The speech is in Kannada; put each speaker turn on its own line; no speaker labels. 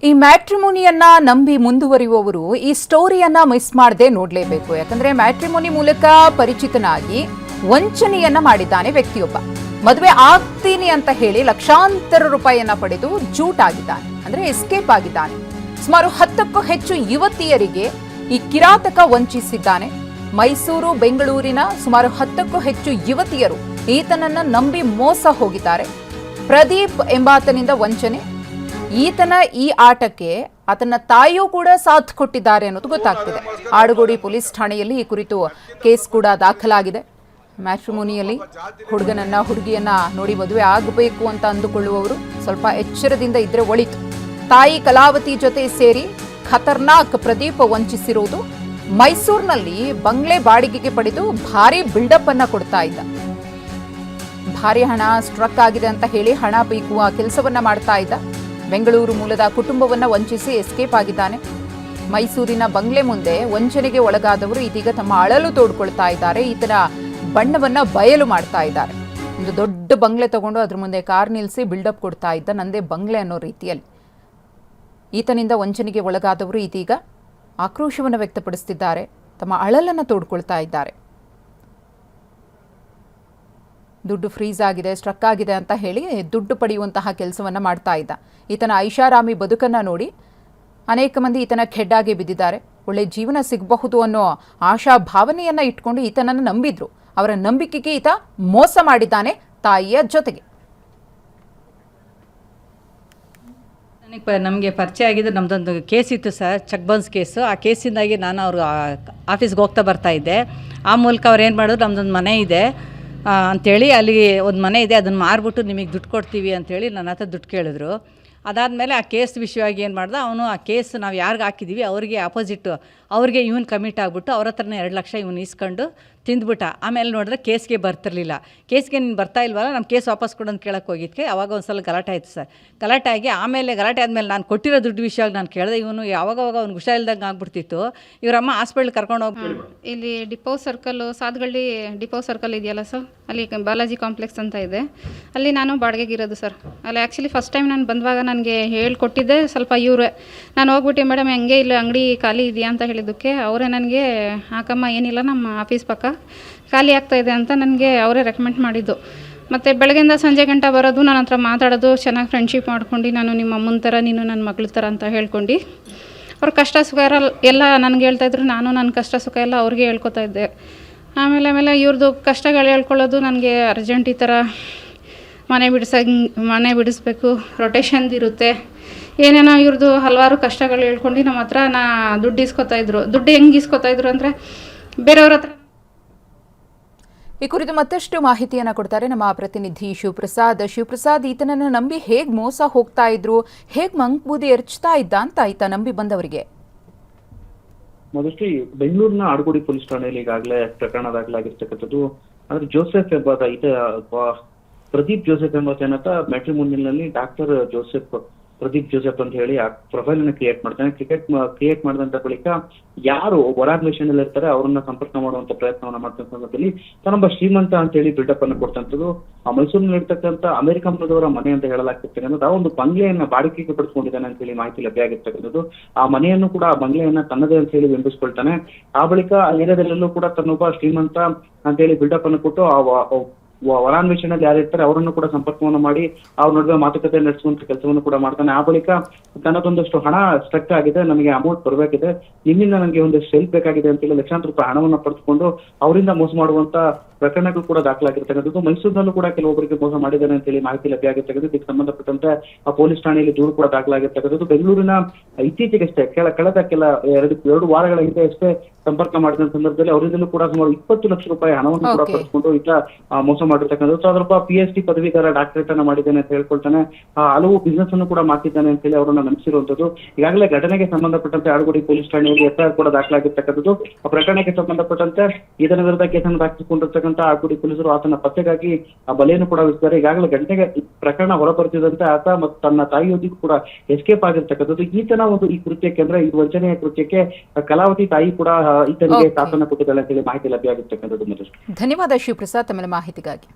ಈ ಮ್ಯಾಟ್ರಿಮೋನಿಯನ್ನ ನಂಬಿ ಮುಂದುವರಿಯುವವರು ಈ ಸ್ಟೋರಿಯನ್ನ ಮಿಸ್ ಮಾಡದೆ ನೋಡಲೇಬೇಕು. ಯಾಕಂದ್ರೆ ಮ್ಯಾಟ್ರಿಮೋನಿ ಮೂಲಕ ಪರಿಚಿತನಾಗಿ ವಂಚನೆಯನ್ನ ಮಾಡಿದ್ದಾನೆ ವ್ಯಕ್ತಿಯೊಬ್ಬ. ಮದುವೆ ಆಗ್ತೀನಿ ಅಂತ ಹೇಳಿ ಲಕ್ಷಾಂತರ ರೂಪಾಯಿಯನ್ನ ಪಡೆದು ಜೂಟ್ ಆಗಿದ್ದಾನೆ, ಅಂದ್ರೆ ಎಸ್ಕೇಪ್ ಆಗಿದ್ದಾನೆ. ಸುಮಾರು 10ಕ್ಕೂ ಹೆಚ್ಚು ಯುವತಿಯರಿಗೆ ಈ ಕಿರಾತಕ ವಂಚಿಸಿದ್ದಾನೆ. ಮೈಸೂರು, ಬೆಂಗಳೂರಿನ ಸುಮಾರು 10ಕ್ಕೂ ಹೆಚ್ಚು ಯುವತಿಯರು ಈತನನ್ನ ನಂಬಿ ಮೋಸ ಹೋಗಿದ್ದಾರೆ. ಪ್ರದೀಪ್ ಎಂಬಾತನಿಂದ ವಂಚನೆ. ಈತನ ಈ ಆಟಕ್ಕೆ ಆತನ ತಾಯಿಯೂ ಕೂಡ ಸಾಥ್ ಕೊಟ್ಟಿದ್ದಾರೆ ಅನ್ನೋದು ಗೊತ್ತಾಗ್ತಿದೆ. ಆಡುಗೋಡಿ ಪೊಲೀಸ್ ಠಾಣೆಯಲ್ಲಿ ಈ ಕುರಿತು ಕೇಸ್ ಕೂಡ ದಾಖಲಾಗಿದೆ. ಮ್ಯಾಟ್ರಿಮೋನಿಯಲ್ಲಿ ಹುಡುಗಿಯನ್ನ ನೋಡಿ ಮದುವೆ ಆಗಬೇಕು ಅಂತ ಅಂದುಕೊಳ್ಳುವವರು ಸ್ವಲ್ಪ ಎಚ್ಚರದಿಂದ ಇದ್ರೆ ಒಳಿತು. ತಾಯಿ ಕಲಾವತಿ ಜೊತೆ ಸೇರಿ ಖತರ್ನಾಕ್ ಪ್ರದೀಪ್ ವಂಚಿಸಿರುವುದು. ಮೈಸೂರಿನಲ್ಲಿ ಬಂಗ್ಲೆ ಬಾಡಿಗೆಗೆ ಪಡೆದು ಭಾರಿ ಬಿಲ್ಡಪ್ ಅನ್ನ ಕೊಡ್ತಾ ಇದ್ದ. ಭಾರಿ ಹಣ ಸ್ಟ್ರಕ್ ಆಗಿದೆ ಅಂತ ಹೇಳಿ ಹಣ ಪೀಕುವ ಕೆಲಸವನ್ನ ಮಾಡ್ತಾ ಇದ್ದ. ಬೆಂಗಳೂರು ಮೂಲದ ಕುಟುಂಬವನ್ನ ವಂಚಿಸಿ ಎಸ್ಕೇಪ್ ಆಗಿದ್ದಾನೆ. ಮೈಸೂರಿನ ಬಂಗ್ಲೆ ಮುಂದೆ ವಂಚನೆಗೆ ಒಳಗಾದವರು ಇದೀಗ ತಮ್ಮ ಅಳಲು ತೋಡ್ಕೊಳ್ತಾ ಇದ್ದಾರೆ. ಈತನ ಬಣ್ಣವನ್ನ ಬಯಲು ಮಾಡ್ತಾ ಇದ್ದಾರೆ. ಒಂದು ದೊಡ್ಡ ಬಂಗ್ಲೆ ತಗೊಂಡು ಅದ್ರ ಮುಂದೆ ಕಾರ್ ನಿಲ್ಲಿಸಿ ಬಿಲ್ಡಪ್ ಕೊಡ್ತಾ ಇದ್ದ, ನಂದೇ ಬಂಗ್ಲೆ ಅನ್ನೋ ರೀತಿಯಲ್ಲಿ. ಈತನಿಂದ ವಂಚನೆಗೆ ಒಳಗಾದವರು ಇದೀಗ ಆಕ್ರೋಶವನ್ನು ವ್ಯಕ್ತಪಡಿಸುತ್ತಿದ್ದಾರೆ, ತಮ್ಮ ಅಳಲನ್ನು ತೋಡ್ಕೊಳ್ತಾ ಇದ್ದಾರೆ. ದುಡ್ಡು ಫ್ರೀಸ್ ಆಗಿದೆ, ಸ್ಟ್ರಕ್ ಆಗಿದೆ ಅಂತ ಹೇಳಿ ದುಡ್ಡು ಪಡೆಯುವಂತಹ ಕೆಲಸವನ್ನ ಮಾಡ್ತಾ ಇದ್ದ. ಈತನ ಐಷಾರಾಮಿ ಬದುಕನ್ನ ನೋಡಿ ಅನೇಕ ಮಂದಿ ಈತನ ಖೆಡ್ಡಾಗಿ ಬಿದ್ದಿದ್ದಾರೆ. ಒಳ್ಳೆ ಜೀವನ ಸಿಗಬಹುದು ಅನ್ನೋ ಆಶಾ ಭಾವನೆಯನ್ನ ಇಟ್ಕೊಂಡು ಈತನನ್ನು ನಂಬಿದ್ರು. ಅವರ ನಂಬಿಕೆಗೆ ಈತ ಮೋಸ ಮಾಡಿದ್ದಾನೆ ತಾಯಿಯ ಜೊತೆಗೆ.
ನಮಗೆ ಪರಿಚಯ ಆಗಿದ್ದು ನಮ್ಮದೊಂದು ಕೇಸ್ ಇತ್ತು ಸರ್, ಚೆಕ್ ಬೌನ್ಸ್ ಕೇಸು. ಆ ಕೇಸಿಂದಾಗಿ ನಾನು ಅವ್ರ ಆಫೀಸ್ಗೆ ಹೋಗ್ತಾ ಬರ್ತಾಯಿದ್ದೆ. ಆ ಮೂಲಕ ಅವ್ರು ಏನು ಮಾಡಿದ್ರು, ನಮ್ಮದೊಂದು ಮನೆ ಇದೆ ಅಂಥೇಳಿ, ಅಲ್ಲಿ ಒಂದು ಮನೆ ಇದೆ, ಅದನ್ನು ಮಾರ್ಬಿಟ್ಟು ನಿಮಗೆ ದುಡ್ಡು ಕೊಡ್ತೀವಿ ಅಂಥೇಳಿ ನನ್ನ ಹತ್ರ ದುಡ್ಡು ಕೇಳಿದ್ರು. ಅದಾದಮೇಲೆ ಆ ಕೇಸ್ ವಿಷಯವಾಗಿ ಏನು ಮಾಡ್ದೆ, ಅವನು ಆ ಕೇಸ್ ನಾವು ಯಾರಿಗೆ ಹಾಕಿದ್ದೀವಿ ಅವರಿಗೆ ಆಪೋಸಿಟ್ಟು ಅವ್ರಿಗೆ ಇವನು ಕಮಿಟ್ ಆಗಿಬಿಟ್ಟು ಅವ್ರ ಹತ್ರನೇ 2 ಲಕ್ಷ ಇವನು ಇಸ್ಕೊಂಡು ತಿಂದ್ಬಿಟ್ಟ. ಆಮೇಲೆ ನೋಡಿದ್ರೆ ಕೇಸ್ಗೆ ಬರ್ತಿರ್ಲಿಲ್ಲ. ಕೇಸ್ಗೆ ನೀನು ಬರ್ತಾ ಇಲ್ವಲ್ಲ, ನಮ್ಮ ಕೇಸ್ ವಾಪಸ್ ಕೊಡು ಅಂತ ಕೇಳಕ್ಕೆ ಹೋಗಿದ್ದಕ್ಕೆ ಅವಾಗ ಒಂದು ಸಲ ಗಲಾಟೆ ಆಯಿತು ಸರ್. ಗಲಾಟೆ ಆಗಿ ಆಮೇಲೆ ಗಲಾಟೆ ಆದಮೇಲೆ ನಾನು ಕೊಟ್ಟಿರೋ ದುಡ್ಡು ವಿಷಯವಾಗಿ ನಾನು ಕೇಳಿದೆ. ಇವನು ಯಾವಾಗವಾಗ ಅವ್ನು ಹುಷಾರಿಲ್ದಂಗೆ ಆಗ್ಬಿಡ್ತಿತ್ತು. ಇವರಮ್ಮ ಹಾಸ್ಪಿಟ್ಲ್ ಕರ್ಕೊಂಡು ಹೋಗಿ
ಇಲ್ಲಿ depot circle, Sadahalli depot circle ಇದೆಯಲ್ಲ ಸರ್, ಅಲ್ಲಿ ಬಾಲಾಜಿ ಕಾಂಪ್ಲೆಕ್ಸ್ ಅಂತ ಇದೆ, ಅಲ್ಲಿ ನಾನು ಬಾಡಿಗೆಗಿರೋದು ಸರ್. ಅಲ್ಲಿ ಆ್ಯಕ್ಚುಲಿ ಫಸ್ಟ್ ಟೈಮ್ ನಾನು ಬಂದುವಾಗ ನನಗೆ ಹೇಳ್ಕೊಟ್ಟಿದ್ದೆ ಸ್ವಲ್ಪ ಇವರೇ. ನಾನು ಹೋಗ್ಬಿಟ್ಟು ಮೇಡಮ್ ಹೆಂಗೆ ಇಲ್ಲ ಅಂಗಡಿ ಖಾಲಿ ಇದೆಯಾ ಅಂತ ಹೇಳಿದ್ದಕ್ಕೆ ಅವರೇ ನನಗೆ ಹಾಕಮ್ಮ ಏನಿಲ್ಲ ನಮ್ಮ ಆಫೀಸ್ ಪಕ್ಕ ಖಾಲಿ ಆಗ್ತಾಯಿದೆ ಅಂತ ನನಗೆ ಅವರೇ ರೆಕಮೆಂಡ್ ಮಾಡಿದ್ದು. ಮತ್ತು ಬೆಳಗ್ಗೆಯಿಂದ ಸಂಜೆ ಗಂಟೆ ಬರೋದು, ನನ್ನ ಹತ್ರ ಮಾತಾಡೋದು, ಚೆನ್ನಾಗಿ ಫ್ರೆಂಡ್ಶಿಪ್ ಮಾಡ್ಕೊಂಡು ನಾನು ನಿಮ್ಮ ಅಮ್ಮನ ಥರ, ನೀನು ನನ್ನ ಮಗಳ ಥರ ಅಂತ ಹೇಳ್ಕೊಂಡು ಅವ್ರ ಕಷ್ಟ ಸುಖ ಎಲ್ಲ ನನಗೆ ಹೇಳ್ತಾಯಿದ್ರು. ನಾನು ನನ್ನ ಕಷ್ಟ ಸುಖ ಎಲ್ಲ ಅವ್ರಿಗೆ ಹೇಳ್ಕೊತಾ ಇದ್ದೆ. ಆಮೇಲೆ ಇವ್ರದ್ದು ಕಷ್ಟಗಳು ಹೇಳ್ಕೊಳ್ಳೋದು ನನಗೆ ಅರ್ಜೆಂಟ್, ಈ ಥರ ಮನೆ ಬಿಡಿಸ್ಬೇಕು, ರೊಟೇಷನ್ದಿರುತ್ತೆ, ಏನೇನೋ ಇವ್ರದ್ದು ಹಲವಾರು ಕಷ್ಟಗಳು ಹೇಳ್ಕೊಂಡು ನಮ್ಮ ಹತ್ರ ದುಡ್ಡು ಇಸ್ಕೊತಾಯಿದ್ರು. ದುಡ್ಡು ಹೆಂಗೆ ಇಸ್ಕೊತಾಯಿದ್ರು ಅಂದರೆ ಬೇರೆಯವ್ರ ಹತ್ರ.
ಈ ಕುರಿತು ಮತ್ತಷ್ಟು ಮಾಹಿತಿಯನ್ನು ಕೊಡ್ತಾರೆ ನಮ್ಮ ಪ್ರತಿನಿಧಿ ಶಿವಪ್ರಸಾದ್. ಈತನನ್ನು ನಂಬಿ ಹೇಗೆ ಮೋಸ ಹೋಗ್ತಾ ಇದ್ರು, ಹೇಗೆ ಮಂಕ್ಬೂದಿ ಎರಚ್ತಾ ಇದ್ದ ಅಂತ ಈತ ನಂಬಿ ಬಂದವರಿಗೆ.
ಮೊದಲು ಬೆಂಗಳೂರಿನ ಆಡುಗೋಡಿ ಪೊಲೀಸ್ ಠಾಣೆಯಲ್ಲಿ ಈಗಾಗಲೇ ಪ್ರಕರಣ ದಾಖಲಾಗಿರ್ತಕ್ಕಂಥದ್ದು. ಅಂದ್ರೆ ಜೋಸೆಫ್ ಎಂಬಾತ, ಪ್ರದೀಪ್ ಜೋಸೆಫ್ ಎಂಬಾತ ಮ್ಯಾಟ್ರಿಮೋನಿಯಲ್ನಲ್ಲಿ ಡಾಕ್ಟರ್ ಜೋಸೆಫ್, ಪ್ರದೀಪ್ ಜೋಸೆಫ್ ಅಂತ ಹೇಳಿ ಆ ಪ್ರೊಫೈಲ್ ಅನ್ನು ಕ್ರಿಯೇಟ್ ಮಾಡ್ತಾನೆ. ಕ್ರಿಯೇಟ್ ಮಾಡಿದಂತ ಬಳಿಕ ಯಾರು ಹೊರಾನ್ವೇಷಣೆ ಇರ್ತಾರೆ ಅವರನ್ನ ಸಂಪರ್ಕ ಮಾಡುವಂತ ಪ್ರಯತ್ನವನ್ನ ಮಾಡ್ತಕ್ಕಂಥ ಸಂದರ್ಭದಲ್ಲಿ ತಾನೊಬ್ಬ ಶ್ರೀಮಂತ ಅಂತ ಹೇಳಿ ಬಿಲ್ಡಪ್ ಅನ್ನು ಕೊಡ್ತಂಥದ್ದು. ಆ ಮೈಸೂರಿನಲ್ಲಿ ಇರ್ತಕ್ಕಂಥ ಅಮೆರಿಕ ಮೂಲದವರ ಮನೆ ಅಂತ ಹೇಳಲಾಗ್ತಿರ್ತಕ್ಕಂಥದ್ದು. ಆ ಒಂದು ಬಂಗ್ಲೆಯನ್ನ ಬಾಡಿಗೆಗೆ ಪಡೆದುಕೊಂಡಿದ್ದಾನೆ ಅಂತ ಹೇಳಿ ಮಾಹಿತಿ ಲಭ್ಯ ಆಗಿರ್ತಕ್ಕಂಥದ್ದು. ಆ ಮನೆಯನ್ನು ಕೂಡ, ಆ ಬಂಗ್ಲೆಯನ್ನ ತನ್ನದೇ ಅಂತ ಹೇಳಿ ಬಿಂಬಿಸ್ಕೊಳ್ತಾನೆ. ಆ ಬಳಿಕ ಆ ಏರಿಯಾದಲ್ಲೆಲ್ಲೂ ಕೂಡ ತನ್ನೊಬ್ಬ ಶ್ರೀಮಂತ ಅಂತ ಹೇಳಿ ಬಿಲ್ಡಪ್ ಅನ್ನು ಕೊಟ್ಟು ಆ ಹೊರಾನ್ವೇಷಣೆಯಲ್ಲಿ ಯಾರಿರ್ತಾರೆ ಅವರನ್ನು ಕೂಡ ಸಂಪರ್ಕವನ್ನು ಮಾಡಿ ಅವ್ರ ನಡುವೆ ಮಾತುಕತೆ ನಡೆಸುವಂತ ಕೆಲಸವನ್ನು ಕೂಡ ಮಾಡ್ತಾನೆ. ಆ ಬಳಿಕ ತನ್ನದೊಂದಷ್ಟು ಹಣ ಸ್ಟ್ರಕ್ ಆಗಿದೆ, ನನಗೆ ಅಮೌಂಟ್ ಬರಬೇಕಿದೆ, ನಿಮ್ಮಿಂದ ನನಗೆ ಒಂದಷ್ಟು ಹೆಲ್ಪ್ ಬೇಕಾಗಿದೆ ಅಂತ ಹೇಳಿ ಲಕ್ಷಾಂತರ ರೂಪಾಯಿ ಹಣವನ್ನು ಪಡೆದುಕೊಂಡು ಅವರಿಂದ ಮೋಸ ಮಾಡುವಂತ ಪ್ರಕರಣಗಳು ಕೂಡ ದಾಖಲಾಗಿರ್ತಕ್ಕಂಥದ್ದು. ಮೈಸೂರಿನಲ್ಲೂ ಕೂಡ ಕೆಲವೊಬ್ಬರಿಗೆ ಮೋಸ ಮಾಡಿದ್ದಾರೆ ಅಂತ ಹೇಳಿ ಮಾಹಿತಿ ಲಭ್ಯ ಆಗಿರ್ತಕ್ಕಂಥದ್ದು. ಇದಕ್ಕೆ ಸಂಬಂಧಪಟ್ಟಂತೆ ಆ ಪೊಲೀಸ್ ಠಾಣೆಯಲ್ಲಿ ದೂರು ಕೂಡ ದಾಖಲಾಗಿರ್ತಕ್ಕಂಥದ್ದು. ಬೆಂಗಳೂರಿನ ಇತ್ತೀಚೆಗಷ್ಟೇ ಕಳೆದ 2 ವಾರಗಳ ಹಿಂದೆ ಅಷ್ಟೇ ಸಂಪರ್ಕ ಮಾಡಿದ ಸಂದರ್ಭದಲ್ಲಿ ಅವರಿಂದಲೂ ಕೂಡ ಸುಮಾರು 20 ಲಕ್ಷ ರೂಪಾಯಿ ಹಣವನ್ನು ಕೂಡ ಪಡೆದುಕೊಂಡು ಈತ ಮೋಸ ಮಾಡಿರ್ತಕ್ಕಂಥದ್ದು. ಅದರೊಬ್ಬ PhD ಪದವೀಧರ, ಡಾಕ್ಟರೇಟ್ ಅನ್ನ ಮಾಡಿದ್ದಾನೆ ಅಂತ ಹೇಳ್ಕೊಳ್ತಾನೆ. ಹಲವು ಬಿಸ್ನೆಸ್ ಅನ್ನು ಕೂಡ ಮಾಡ್ತಿದ್ದಾನೆ ಅಂತ ಹೇಳಿ ಅವರನ್ನ ನಂಬಿಸಿರುವಂತದ್ದು. ಈಗಾಗಲೇ ಘಟನೆಗೆ ಸಂಬಂಧಪಟ್ಟಂತೆ ಆಡುಗೋಡಿ ಪೊಲೀಸ್ ಠಾಣೆಯಲ್ಲಿ FIR ಕೂಡ ದಾಖಲಾಗಿರ್ತಕ್ಕಂಥದ್ದು. ಆ ಪ್ರಕರಣಕ್ಕೆ ಸಂಬಂಧಪಟ್ಟಂತೆ ಈತನ ವಿರುದ್ಧ ಕೇಸನ್ನು ದಾಖಲಿಸಿಕೊಂಡಿರ್ತಕ್ಕಂಥ ಆಡುಗೋಡಿ ಪೊಲೀಸರು ಆತನ ಪತ್ತೆಗಾಗಿ ಆ ಬಲೆಯನ್ನು ಕೂಡ ವಿಸಿದ್ದಾರೆ. ಈಗಾಗಲೇ ಗಂಟೆಗೆ ಪ್ರಕರಣ ಹೊರಬರ್ತಿದಂತೆ ಆತ ಮತ್ತು ತನ್ನ ತಾಯಿಯೊಂದಿಗೂ ಕೂಡ ಎಸ್ಕೇಪ್ ಆಗಿರ್ತಕ್ಕಂಥದ್ದು. ಈತನ ಒಂದು ಈ ಕೃತ್ಯಕ್ಕೆ, ಅಂದ್ರೆ ಈ ವಂಚನೆಯ ಕೃತ್ಯಕ್ಕೆ ಕಲಾವತಿ ತಾಯಿ ಕೂಡ ಈತನಿಗೆ ಸಾಥನ್ನ ಕೊಟ್ಟಿದ್ದಾಳೆ ಅಂತ ಹೇಳಿ ಮಾಹಿತಿ ಲಭ್ಯ ಆಗಿರ್ತಕ್ಕಂಥದ್ದು.
ಧನ್ಯವಾದ ಶಿವಪ್ರಸಾದ್ ತಮ್ಮ ಮಾಹಿತಿಗಾಗಿ.